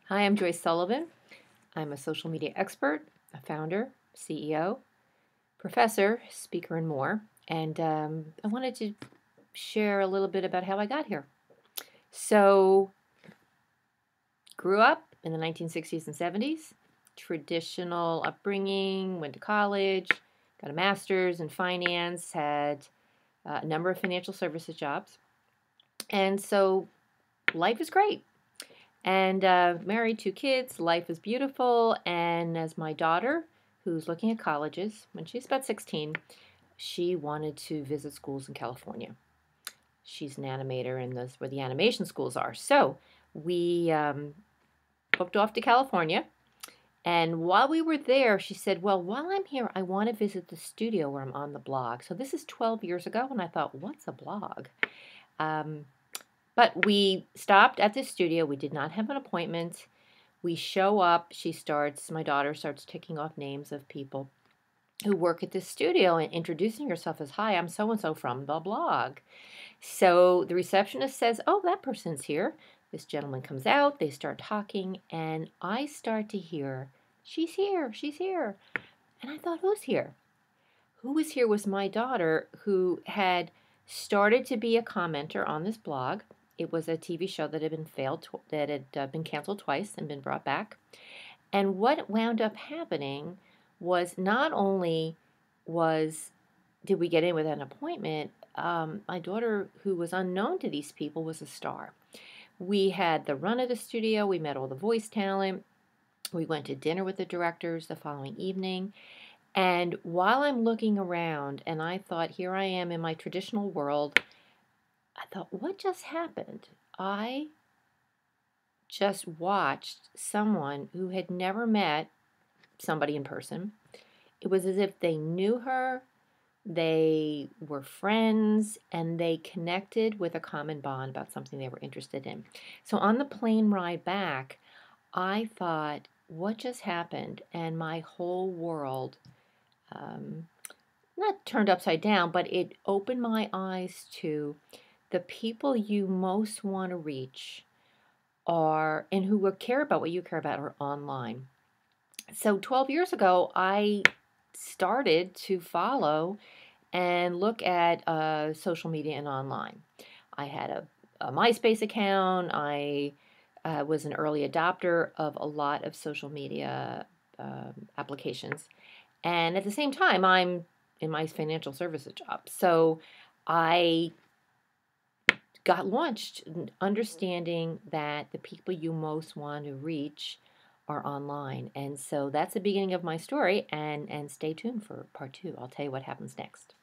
Hi, I'm Joyce Sullivan. I'm a social media expert, a founder, CEO, professor, speaker, and more. And I wanted to share a little bit about how I got here. So, grew up in the 1960s and 70s, traditional upbringing, went to college, got a master's in finance, had a number of financial services jobs. And so, life is great. And married, 2 kids, life is beautiful. And as my daughter, who's looking at colleges, when she's about 16, she wanted to visit schools in California. She's an animator, and that's where the animation schools are. So we booked off to California. And while we were there, she said, well, while I'm here, I want to visit the studio where I'm on the blog. So this is 12 years ago, and I thought, what's a blog? But we stopped at the studio. We did not have an appointment. We show up. My daughter starts ticking off names of people who work at this studio and introducing herself as, hi, I'm so and so from the blog. So the receptionist says, oh, that person's here. This gentleman comes out. They start talking, and I start to hear, she's here, she's here. And I thought, who's here? Who was here was my daughter, who had started to be a commenter on this blog. It was a TV show that had been canceled twice and been brought back. And what wound up happening was not only was did we get in with an appointment, my daughter, who was unknown to these people, was a star. We had the run of the studio. We met all the voice talent. We went to dinner with the directors the following evening. And while I'm looking around, and I thought, here I am in my traditional world, I thought, what just happened? I just watched someone who had never met somebody in person. It was as if they knew her, they were friends, and they connected with a common bond about something they were interested in. So on the plane ride back, I thought, what just happened? And my whole world not turned upside down, but it opened my eyes to the people you most want to reach are, and who will care about what you care about, are online. So 12 years ago, I started to follow and look at social media and online. I had a MySpace account. I was an early adopter of a lot of social media applications. And at the same time, I'm in my financial services job. So I got launched understanding that the people you most want to reach are online. And so that's the beginning of my story. And stay tuned for part 2. I'll tell you what happens next.